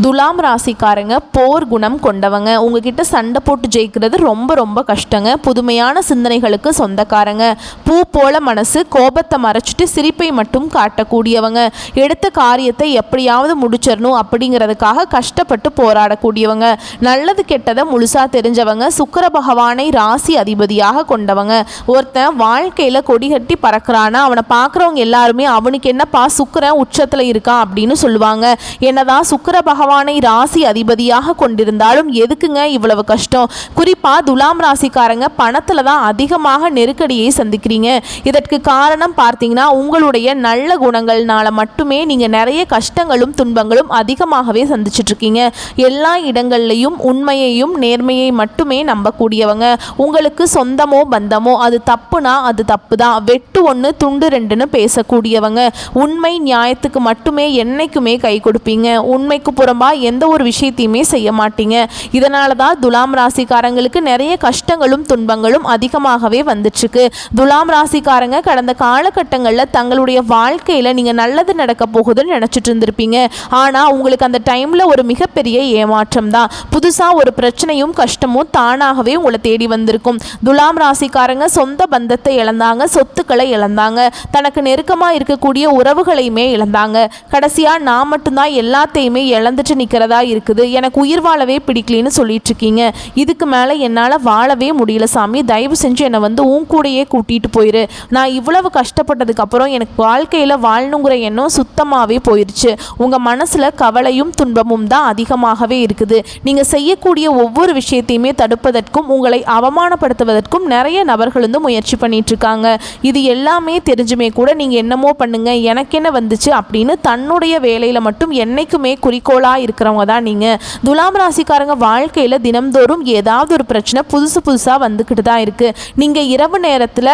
துலாம் ராசிக்காரங்க போர் குணம் கொண்டவங்க. உங்ககிட்ட சண்டை போட்டு ஜெயிக்கிறது ரொம்ப ரொம்ப கஷ்டங்க. புதுமையான சிந்தனைகளுக்கு சொந்தக்காரங்க. பூ போல மனசு, கோபத்தை மறைச்சிட்டு சிரிப்பை மட்டும் காட்டக்கூடியவங்க. எடுத்த காரியத்தை எப்படியாவது முடிச்சிடணும் அப்படிங்கிறதுக்காக கஷ்டப்பட்டு போராடக்கூடியவங்க. நல்லது கெட்டதை முழுசா தெரிஞ்சவங்க. சுக்கிர பகவானை ராசி அதிபதியாக கொண்டவங்க. ஒருத்தன் வாழ்க்கையில் கொடிகட்டி பறக்கிறானா அவனை பார்க்குறவங்க எல்லாருமே அவனுக்கு என்னப்பா சுக்கிரன் உச்சத்தில் இருக்கான் அப்படின்னு சொல்லுவாங்க. என்னதான் சுக்கிர பகவானை ராசி அதிபதியாக கொண்டிருந்தாலும் எதுக்குங்க இவ்வளவு கஷ்டம்? குறிப்பா துலாம் ராசிக்காரங்க பணத்துல தான் அதிகமாக நெருக்கடியை சந்திக்கிறீங்க. இதற்கு காரணம் பார்த்தீங்கன்னா உங்களுடைய நல்ல குணங்கள்னால மட்டுமே நீங்க நிறைய கஷ்டங்களும் துன்பங்களும் அதிகமாகவே சந்திச்சுட்டு இருக்கீங்க. எல்லா இடங்கள்லையும் உண்மையையும் நேர்மையை மட்டுமே நம்பக்கூடியவங்க. உங்களுக்கு சொந்தமோ பந்தமோ அது தப்புனா அது தப்பு தான், வெட்டு ஒன்று துண்டு ரெண்டுன்னு பேசக்கூடியவங்க. உண்மை நியாயத்துக்கு மட்டுமே என்னைக்குமே கை கொடுப்பீங்க. உண்மைக்கு புறம்பா எந்த ஒரு விஷயத்தையுமே செய்ய மாட்டீங்க. இதனால தான் துலாம் ராசிக்காரங்களுக்கு நிறைய கஷ்டங்களும் துன்பங்களும் அதிகமாகவே வந்துட்டுருக்கு. துலாம் ராசிக்காரங்க கடந்த காலகட்டங்களில் தங்களுடைய வாழ்க்கையில் நீங்கள் நல்லது நடக்க போகுதுன்னு நினச்சிட்டு இருந்திருப்பீங்க. ஆனால் உங்களுக்கு அந்த டைமில் ஒரு மிகப்பெரிய ஏமாற்றம் தான். புதுசாக ஒரு பிரச்சனையும் கஷ்டமும் தானாகவே உங்களை தேடி வந்திருக்கும். துலாம் ராசிக்காரங்க சொந்த பந்தத்தை இழந்தாங்க, சொத்துக்களை இழந்தாங்க, தனக்கு நெருக்கமாக இருக்கக்கூடிய உறவுகளையுமே இழந்தாங்க. கடைசியாக நான் மட்டும்தான் எல்லாத்தையுமே இழந்துட்டு நிற்கிறதா இருக்குது, எனக்கு உயிர் வாழவே பிடிக்கலன்னு சொல்லிட்டு இருக்கீங்க. இதுக்கு மேலே என்னால் வாழவே முடியல சாமி, தயவு செஞ்சு என்னை வந்து உன் கூடையே கூட்டிகிட்டு போயிரு. நான் இவ்வளவு கஷ்டப்பட்டதுக்கு அப்புறம் எனக்கு வாழ்க்கையில் வாழணுங்கிற எண்ணம் சுத்தமாகவே போயிடுச்சு. உங்கள் மனசில் கவலையும் துன்பமும் தான் அதிகமாகவே இருக்குது. நீங்கள் செய்யக்கூடிய ஒவ்வொரு விஷயத்தையுமே தடுப்பதற்கும் உங்களை அவமானப்படுத்துவதற்கும் நிறைய நபர்கள் வந்து முயற்சி பண்ணிட்டு இருக்காங்க. இது எல்லாமே தெரிஞ்சுமே கூட நீங்கள் என்னமோ பண்ணுங்க எனக்கு என்ன வந்துச்சு அப்படின்னு தன்னுடைய வேலையில் மட்டும் என்னைக்குமே குறிக்கோளாக இருக்கிறவங்க தான் நீங்கள். துலாம் ராசிக்காரங்க வாழ்க்கையில் தினம்தோறும் ஏதாவது ஒரு பிரச்சனை புதுசாக வந்துக்கிட்டு தான் இருக்குது. நீங்கள் இரவு நேரத்தில்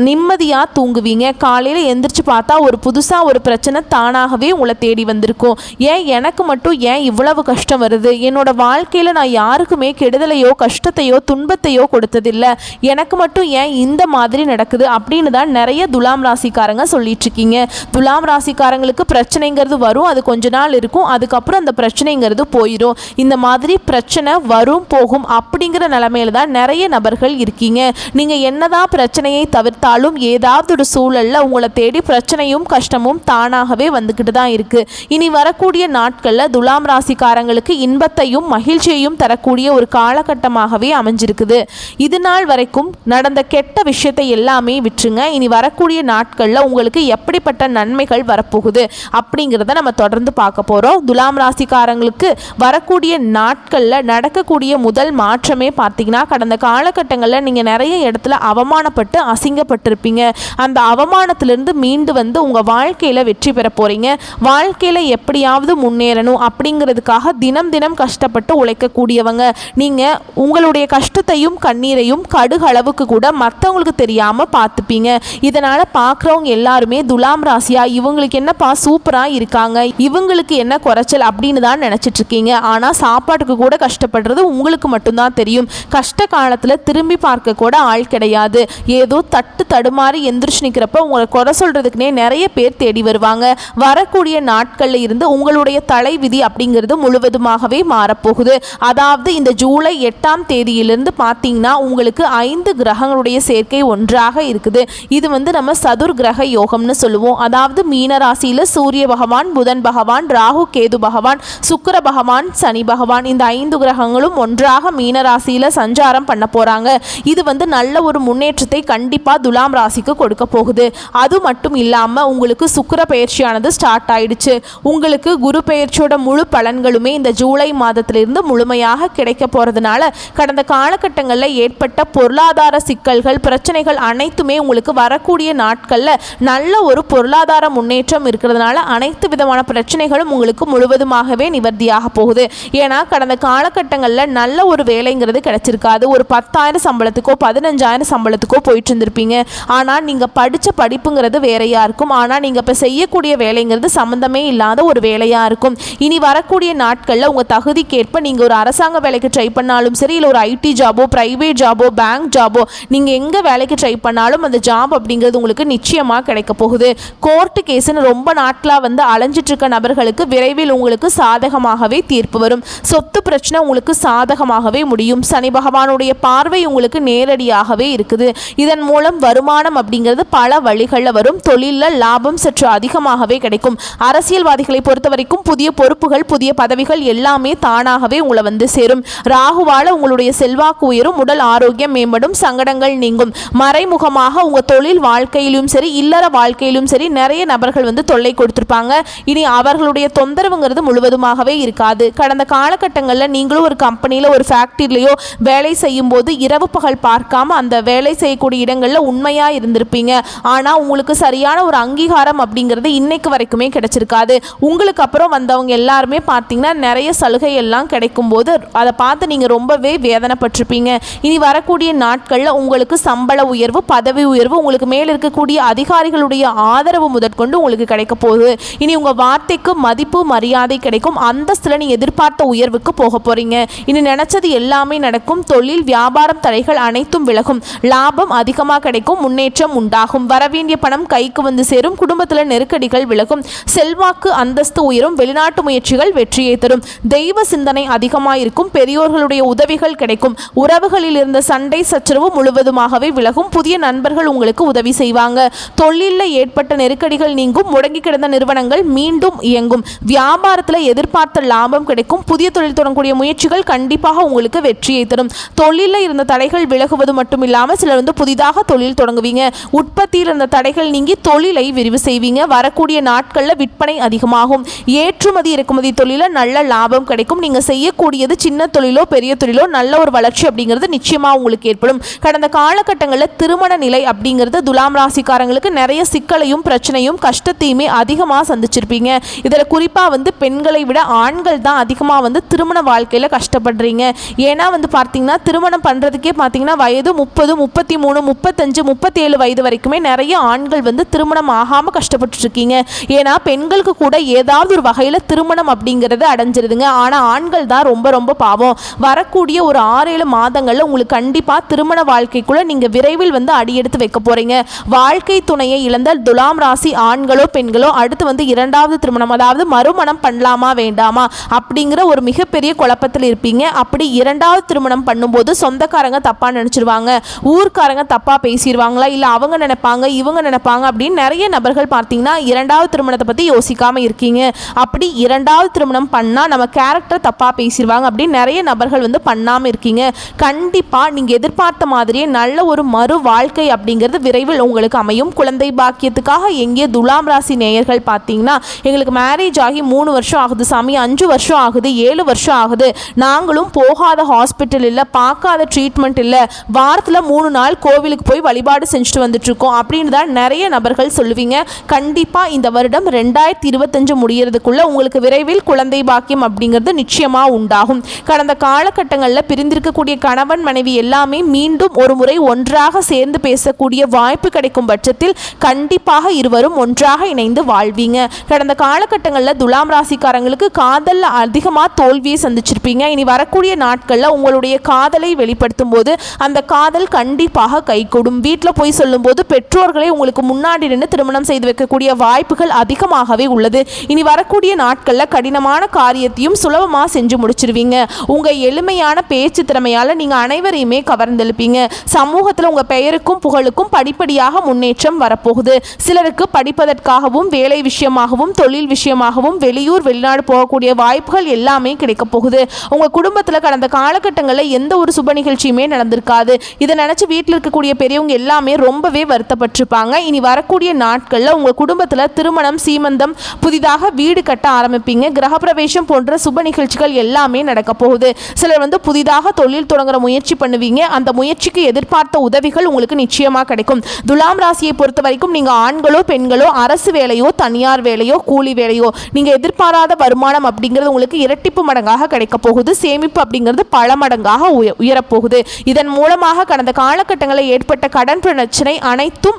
நிம்மதியாக தூங்குவீங்க, காலையில் எந்திரிச்சு பார்த்தா ஒரு புதுசாக ஒரு பிரச்சனை தானாகவே உங்களை தேடி வந்திருக்கும். ஏன் எனக்கு மட்டும் ஏன் இவ்வளவு கஷ்டம் வருது? என்னோட வாழ்க்கையில் நான் யாருக்குமே கெடுதலையோ கஷ்டத்தையோ துன்பத்தையோ கொடுத்ததில்லை, எனக்கு மட்டும் ஏன் இந்த மாதிரி நடக்குது அப்படின்னு தான் நிறைய துலாம் ராசிக்காரங்க சொல்லிட்டு இருக்கீங்க. துலாம் ராசிக்காரங்களுக்கு பிரச்சனைங்கிறது வரும், அது கொஞ்ச நாள் இருக்கும், அதுக்கப்புறம் அந்த பிரச்சனைங்கிறது போயிடும். இந்த மாதிரி பிரச்சனை வரும் போகும் அப்படிங்கிற நிலைமையில தான் நிறைய நபர்கள் இருக்கீங்க. நீங்கள் என்னதான் பிரச்சனையை தவிர்த்தாலும் ஏதாவது ஒரு சூழல்ல உங்களை தேடி பிரச்சனையும் கஷ்டமும் தானாகவே வந்துக்கிட்டு தான் இருக்கு. இனி வரக்கூடிய நாட்களில் துலாம் ராசிக்காரங்களுக்கு இன்பத்தையும் மகிழ்ச்சியையும் தரக்கூடிய ஒரு காலகட்டமாகவே அமைஞ்சிருக்குது. இது நாள் வரைக்கும் நடந்த கெட்ட விஷயத்தை எல்லாமே விட்டுருங்க. இனி வரக்கூடிய நாட்களில் உங்களுக்கு எப்படிப்பட்ட நன்மைகள் வரப்போகுது அப்படிங்கிறத நம்ம தொடர்ந்து பார்க்க போகிறோம். துலாம் ராசிக்காரங்களுக்கு வரக்கூடிய நாட்களில் நடக்கக்கூடிய முதல் மாற்றமே பார்த்தீங்கன்னா கடந்த காலகட்டங்களில் நீங்கள் நிறைய இடத்துல அவமானப்பட்டு அசிங்கப்பட்டிருப்பீங்க. அந்த அவமானத்திலிருந்து மீண்டு வந்து உங்கள் வாழ்க்கையில் வெற்றி பெற போகிறீங்க. வாழ்க்கையில் எப்படியாவது முன்னேறணும் அப்படிங்கிறதுக்காக தினம் தினம் கஷ்டப்பட்டு உழைக்கக்கூடியவங்க நீங்கள். உங்களுடைய கஷ்டத்தையும் கண்ணீரையும் கடுகளவுக்கு கூட மற்றவங்களுக்கு தெரியாமல் பார்த்துப்பீங்க. இதனால் பார்க்குறவங்க எல்லாருமே துலாம் ராசியா இவங்களுக்கு என்னப்பா சூப்பராக இருக்காங்க, இவங்களுக்கு என்ன குறைச்சல் அப்படின்னு தான் நினச்சிட்டு இருக்கீங்க. ஆனால் சாப்பாட்டுக்கு கூட கஷ்டப்படுறது உங்களுக்கு மட்டும்தான் தெரியும். கஷ்ட காலத்தில் திரும்பி பார்க்க கூட ஆள் கிடையாது. ஏதோ தட்டு தடுமாறி எந்திரிச்சு நிற்கிறப்ப உங்களை குறை சொல்கிறதுக்குனே நிறைய பேர் தேடி வருவாங்க. வரக்கூடிய நாட்களில் இருந்து உங்களுடைய தலைவிதி அப்படிங்கிறது முழுவதுமாகவே மாறப்போகுது. அதாவது இந்த ஜூலை 8ஆம் தேதியிலிருந்து பார்த்தீங்கன்னா உங்களுக்கு 5 கிரகங்களுடைய சேர்க்கை ஒன்றாக இருக்குது. இது வந்து நம்ம சதுர் கிரக யோகம்னு சொல்லுவோம். அதாவது மீனராசியில் சூரிய பகவான், புதன் பகவான், ராகு கேது பகவான், சுக்கிர பகவான், சனி பகவான், இந்த 5 கிரகங்களும் ஒன்றாக மீனராசியில் சஞ்சாரம் பண்ண போகிறாங்க. இது வந்து நல்ல ஒரு முன்னேற்றத்தை கண்டிப்பாக துலாம் ராசிக்கு கொடுக்க போகுது. அது மட்டும் இல்லாமல் உங்களுக்கு சுக்கிர பயிற்சியானது ஸ்டார்ட் ஆயிடுச்சு. உங்களுக்கு குரு பயிற்சியோட முழு பலன்களுமே இந்த ஜூலை மாதத்திலிருந்து முழுமையாக கிடைக்க போகிறதுனால கடந்த காலகட்டங்களில் ஏற்பட்ட பொருளாதார சிக்கல்கள் பிரச்சனைகள் அனைத்துமே உங்களுக்கு வரக்கூடிய நாட்களில் நல்ல ஒரு பொருளாதார முன்னேற்றம் இருக்கிறதுனால அனைத்து விதமான பிரச்சனைகளும் உங்களுக்கு முழுவதுமாகவே நிவர்த்தியாக போகுது. ஏன்னா கடந்த காலகட்டங்களில் நல்ல ஒரு வேலைங்கிறது கிடைச்சிருக்காது. ஒரு 10,000 சம்பளத்துக்கோ 15,000 சம்பளத்துக்கோ போயிட்டு இருந்திருப்பீங்க. ஆனால் நீங்கள் படித்த படிப்புங்கிறது வேறையாக இருக்கும். ஆனால் நீங்கள் இப்போ செய்யக்கூடிய வேலைங்கிறது சம்மந்தமே இல்லாத ஒரு வேலையாக இருக்கும். இனி வரக்கூடிய நாட்களில் உங்கள் தகுதிக்கேற்ப நீங்கள் ஒரு அரசாங்க வேலைக்கு ட்ரை பண்ணாலும் சரி, இல்லை ஒரு ஐடி ஜாபோ, ப்ரைவேட் ஜாபோ, பேங்க் ஜாபோ, நீங்கள் எங்கே வேலைக்கு ட்ரை பண்ணாலும் அந்த ஜாப் அப்படிங்கிறது உங்களுக்கு நிச்சயமாக கிடைக்க போகுது. கோர்ட்டு கேஸுன்னு ரொம்ப நாட்களாக வந்து அலைஞ்சிட்டு இருக்க நபர்களுக்கு விரைவில் உங்களுக்கு சாதகமாகவே தீர்ப்பு வரும். சொத்து பிரச்சனை உங்களுக்கு சாதகமாகவே முடியும். சனி பகவானுடைய பார்வை உங்களுக்கு நேரடியாகவே இருக்குது. இதன் மூலம் வருமானம் அப்படிங்கிறது பல வழிகளில் வரும். தொழிலில் லாபம் சற்று அதிகமாகவே கிடைக்கும். அரசியல்வாதிகளை பொறுத்த வரைக்கும் புதிய பொறுப்புகள், புதிய பதவிகள் எல்லாமே தானாகவே உங்களை வந்து சேரும். ராகுவால உங்களுடைய செல்வாக்கு உயரும், உடல் ஆரோக்கியம் மேம்படும், சங்கடங்கள் நீங்கும். மறைமுகமாக உங்க தொழில் வாழ்க்கையிலும் சரி, இல்லற வாழ்க்கையிலும் சரி நிறைய நபர்கள் வந்து தொல்லை கொடுத்திருப்பாங்க. இனி அவர்களுடைய தொந்தரவுங்கிறது முழுவதுமாகவே இருக்காது. கடந்த காலகட்டங்களில் நீங்களும் ஒரு கம்பெனியில், ஒரு ஃபேக்டரியிலையோ வேலை செய்யும் போது இரவு பகல் பார்க்காம அந்த வேலை செய்யக்கூடிய இடங்களில் உண்மையாக இருந்திருப்பீங்க. ஆனால் உங்களுக்கு சரியான ஒரு அங்கீகாரம் அப்படிங்கிறது இன்னைக்கு வரைக்குமே கிடைச்சிருக்காது. உங்களுக்கு அப்புறம் வந்தவங்க எல்லாருமே பார்த்தீங்கன்னா நிறைய சலுகை எல்லாம் கிடைக்கும் போது அதை பார்த்து நீங்கள் ரொம்பவே வேதனைப்பட்டிருப்பீங்க. இனி வரக்கூடிய நாட்களில் உங்களுக்கு சம்பள உயர்வு, பதவி உயர்வு, உங்களுக்கு மேல் இருக்கக்கூடிய அதிகாரிகளுடைய ஆதரவு முதற்கொண்டு உங்களுக்கு கிடைக்க போகுது. இனி உங்கள் வார்த்தைக்கு மதிப்பு, மரியாதை கிடைக்கும். அந்தஸ்தில் நீங்கள் எதிர்பார்த்த உயர்வுக்கு போக போகிறீங்க. இனி நினைச்சது எல்லாமே நடக்கும். தொழில் வியாபாரம் தடைகள் அனைத்தும் விலகும். லாபம் அதிகமாக கிடைக்கும். முன்னேற்றம் உண்டாகும். வரவேண்டிய பணம் கைக்கு வந்து சேரும். குடும்பத்தில் நெருக்கடிகள் விலகும். செல்வாக்கு, அந்தஸ்து உயரும். வெளிநாட்டு முயற்சிகள் வெற்றியை தரும். தெய்வ சிந்தனை அதிகமாக இருக்கும். பெரியோர்களுடைய உதவிகள் கிடைக்கும். உறவுகளில் இருந்த சண்டை சச்சரவு முழுவதுமாகவே விலகும். புதிய நண்பர்கள் உங்களுக்கு உதவி செய்வாங்க. தொழிலில் ஏற்பட்ட நெருக்கடிகள் நீங்கும். முடங்கி கிடந்த நிறுவனங்கள் மீண்டும் இயங்கும். வியாபாரத்தில் எதிர்பார்த்த லாபம் கிடைக்கும். புதிய தொழில் தொடங்கக்கூடிய முயற்சிகள் கண்டிப்பாக உங்களுக்கு வெற்றியை தரும். தொழிலில் இருந்த தடைகள் விலகுவது மட்டும் இல்லாமல் சிலர் வந்து புதிதாக தொழில் தொடங்குவீங்க. உற்பத்தியில் இருந்த தடைகள் நீங்கி தொழிலை விரிவு செய்வீங்க. வரக்கூடிய நாட்களில் விற்பனை அதிகமாகும். ஏற்றுமதி இறக்குமதி தொழிலில் நல்ல லாபம் கிடைக்கும். நீங்கள் செய்யக்கூடியது சின்ன தொழிலோ பெரிய தொழிலோ நல்ல ஒரு வளர்ச்சி அப்படிங்கிறது நிச்சயமாக உங்களுக்கு ஏற்படும். கடந்த காலகட்டங்களில் திருமண நிலை அப்படிங்கிறது துலாம் ராசிக்காரங்களுக்கு நிறைய சிக்கலையும் பிரச்சனையும் கஷ்டத்தையுமே அதிகமாக சந்திச்சிருப்பீங்க. இதில் குறிப்பாக வந்து பெண்களை விட ஆண்கள் தான் அதிகமாக வந்து திருமண வாழ்க்கையில் கஷ்டப்படுறீங்க. ஏன்னா வந்து பார்த்தீங்கன்னா திருமணம் பண்ணுறதுக்கே பார்த்தீங்கன்னா வயது 30, 33, 35, 37 வயது வரைக்குமே நிறைய ஆண்கள் வந்து திருமணம் ஆகாமல் கஷ்டப்பட்டு இருக்கீங்க. ஏன்னா பெண்களுக்கு கூட ஏதாவது ஒரு வகையில் திருமணம் அப்படிங்கிறது அடைஞ்சிருதுங்க. ஆனால் ஆண்கள் தான் ரொம்ப ரொம்ப பாவம். வரக்கூடிய ஒரு 6-7 மாதங்களில் உங்களுக்கு கண்டிப்பாக திருமண வாழ்க்கைக்குள்ளே நீங்கள் விரைவில் வந்து அடியெடுத்து வைக்க போகிறீங்க. வாழ்க்கை துணையை இழந்த துலாம் ராசி ஆண்களோ பெண்களோ அடுத்து வந்து 2வது திருமணம், அதாவது மறுமணம் பண்ணலாமா வேண்டாமா அப்படிங்கிற ஒரு மிகப்பெரிய குழப்பத்தில் இருப்பீங்க. அப்படி 2வது திருமணம் பண்ணும்போது சொந்தக்காரங்க தப்பாக நினச்சிருவாங்க, ஊர்க்காரங்க தப்பாக பேசிடுவாங்களா, இல்லை அவங்க நினைப்பாங்க இவங்க நினைப்பாங்க அப்படின்னு நிறைய நபர்கள் பார்த்தீங்கன்னா 2வது திருமணத்தை பற்றி யோசிக்காமல் இருக்கீங்க. அப்படி 2வது திருமணம் பண்ணால் நம்ம கேரக்டர் தப்பாக பேசிடுவாங்க அப்படின்னு நிறைய நபர்கள் வந்து பண்ணாமல் இருக்கீங்க. கண்டிப்பாக நீங்கள் எதிர்பார்த்த மாதிரியே நல்ல ஒரு மறு வாழ்க்கை அப்படிங்கிறது விரைவில் உங்களுக்கு அமையும். குழந்தை பாக்கியத்துக்காக எங்கே துலாம் ராசி நேயர்கள் பார்த்தீங்கன்னா எங்களுக்கு மேரேஜ் ஆகி 3 வருஷம் ஆகுது சாமி, 5 வருஷம் ஆகுது, 7 வருஷம் ஆகுது, நாங்களும் போகாத ஹாஸ்பிட்டல் இல்லை, பார்க்காத ட்ரீட்மெண்ட் இல்லை, வாரத்தில் 3 நாள் கோவிலுக்கு போய் வழிபாடு செஞ்சுட்டு வந்துட்டு இருக்கோம் அப்படின்னு தான் நிறைய நபர்கள் சொல்லுவீங்க. கண்டிப்பாக இந்த வருடம் 2025 முடியறதுக்குள்ள உங்களுக்கு விரைவில் குழந்தை பாக்கியம் அப்படிங்கிறது நிச்சயமாக உண்டாகும். கடந்த காலகட்டங்களில் பிரிந்திருக்கக்கூடிய கணவன் மனைவி எல்லாமே மீண்டும் ஒரு முறை ஒன்றாக சேர்ந்து பேசக்கூடிய வாய்ப்பு கிடைக்கும் பட்சத்தில் கண்டிப்பாக இருவரும் ஒன்றாக இணைந்து வாழ்வீங்க. கடந்த காலகட்டங்களில் துலாம் ராசிக்காரங்களுக்கு காதலில் அதிகமாக தோல்வியை சந்திச்சிருப்பீங்க. இனி வரக்கூடிய நாட்களில் உங்களுடைய காதலை வெளிப்படுத்தும் போது அந்த காதல் கண்டிப்பாக கைகூடும். வீட்டில் போய் சொல்லும்போது பெற்றோர்களை உங்களுக்கு முன்னாடி நின்று திருமணம் செய்து வைக்கக்கூடிய வாய்ப்புகள் அதிகமாகவே உள்ளது. இனி வரக்கூடிய நாட்களில் கடினமான காரியத்தையும் சுலபமாக செஞ்சு முடிச்சிருவீங்க. உங்கள் எளிமையான பேச்சு திறமையால் நீங்கள் அனைவரையுமே கவர்ந்தெழுப்பீங்க. சமூகத்தில் உங்கள் பெயருக்கும் புகழுக்கும் படிப்படியாக முன்னேற்றம் வரப்போகுது. சிலருக்கு படிப்பதற்காகவும் வேலை விஷயமாகவும் தொழில் விஷயமாகவும் வெளியூர் வெளிநாடு போகக்கூடிய வாய்ப்புகள் எல்லாமே கிடைக்க போகுது. உங்கள் குடும்பத்தில் கடந்த காலகட்டங்களில் எந்த ஒரு சுப நிகழ்ச்சியுமே நடந்திருக்காது. இதை நினச்சி வீட்டில் இருக்கக்கூடிய பெரியவங்க எல்லாமே ரொம்பவே வருத்தப்பட்டிருப்பாங்க. இனி வரக்கூடிய நாட்களில் உங்கள் குடும்பத்தில் திருமணம், சீமந்தம், புதிதாக வீடு கட்ட ஆரம்பிப்பீங்க. கிரகப்பிரவேசம் போன்ற சுப நிகழ்ச்சிகள் எல்லாமே நடக்க போகுது. சிலர் வந்து புதிதாக தொழில் தொடங்குற முயற்சி பண்ணுவீங்க. அந்த முயற்சிக்கு எதிர்பார்த்த உதவிகள் உங்களுக்கு நிச்சயமாக கிடைக்கும். துலாம் ராசியை பொறுத்த வரைக்கும் நீங்கள் ஆண்களோ பெண்களோ அரசு வேலையோ தனியார் வேலையோ கூலி வேலையோ நீங்கள் எதிர்பாராத வருமானம் அப்படிங்கிறது உங்களுக்கு இரட்டிப்பு மடங்காக கிடைக்க போகுது. சேமிப்பு அப்படிங்கிறது பல மடங்காக உயரப்போகுது. இதன் மூலமாக கடந்த காலகட்டங்களில் ஏற்பட்ட கடன் பிரச்சனை அனைத்தும்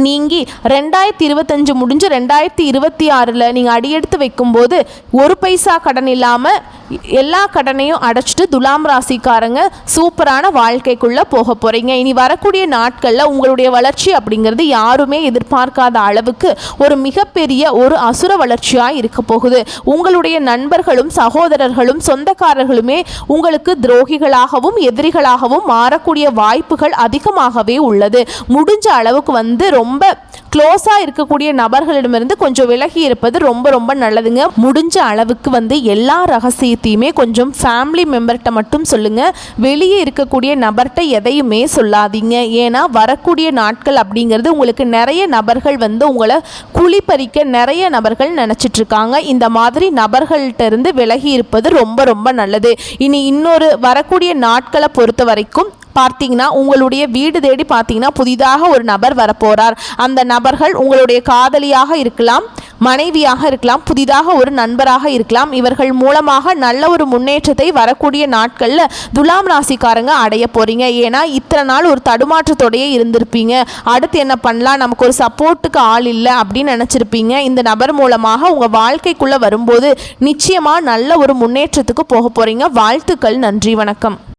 நீங்கி 2025 முடிஞ்சு 2026 நீங்கள் அடியெடுத்து வைக்கும்போது ஒரு பைசா கடன் இல்லாமல் எல்லா கடனையும் அடைச்சிட்டு துலாம் ராசிக்காரங்க சூப்பரான வாழ்க்கைக்குள்ளே போக போகிறீங்க. இனி வரக்கூடிய நாட்களில் உங்களுடைய வளர்ச்சி அப்படிங்கிறது யாருமே எதிர்பார்க்காத அளவுக்கு ஒரு மிகப்பெரிய ஒரு அசுர வளர்ச்சியாக இருக்க போகுது. உங்களுடைய நண்பர்களும் சகோதரர்களும் சொந்தக்காரர்களுமே உங்களுக்கு துரோகிகளாகவும் எதிரிகளாகவும் மாறக்கூடிய வாய்ப்புகள் அதிகமாகவே உள்ளது. முடிஞ்ச அளவுக்கு ரொம்ப க்ளோஸாக இருக்கக்கூடிய நபர்களிடமிருந்து கொஞ்சம் விலகி இருப்பது ரொம்ப ரொம்ப நல்லதுங்க. முடிஞ்ச அளவுக்கு எல்லா ரகசியத்தையுமே கொஞ்சம் ஃபேமிலி மெம்பர்கிட்ட மட்டும் சொல்லுங்கள். வெளியே இருக்கக்கூடிய நபர்கிட்ட எதையுமே சொல்லாதீங்க. ஏன்னா வரக்கூடிய நாட்கள் அப்படிங்கிறது உங்களுக்கு நிறைய நபர்கள் உங்களை குழிப்பறிக்க நிறைய நபர்கள் நினச்சிட்ருக்காங்க. இந்த மாதிரி நபர்கள்ட்ட இருந்து விலகி இருப்பது ரொம்ப ரொம்ப நல்லது. இனி இன்னொரு வரக்கூடிய நாட்களை பொறுத்த வரைக்கும் பார்த்தீங்கன்னா உங்களுடைய வீடு தேடி பார்த்தீங்கன்னா புதிதாக ஒரு நபர் வரப்போகிறார். அந்த நபர்கள் உங்களுடைய காதலியாக இருக்கலாம், மனைவியாக இருக்கலாம், புதிதாக ஒரு நண்பராக இருக்கலாம். இவர்கள் மூலமாக நல்ல ஒரு முன்னேற்றத்தை வரக்கூடிய நாட்களில் துலாம் ராசிக்காரங்க அடைய போகிறீங்க. ஏன்னா இத்தனை நாள் ஒரு தடுமாற்றத்தோடையே இருந்திருப்பீங்க. அடுத்து என்ன பண்ணலாம், நமக்கு ஒரு சப்போர்ட்டுக்கு ஆள் இல்லை அப்படின்னு நினச்சிருப்பீங்க. இந்த நபர் மூலமாக உங்கள் வாழ்க்கைக்குள்ளே வரும்போது நிச்சயமாக நல்ல ஒரு முன்னேற்றத்துக்கு போக போகிறீங்க. வாழ்த்துக்கள். நன்றி, வணக்கம்.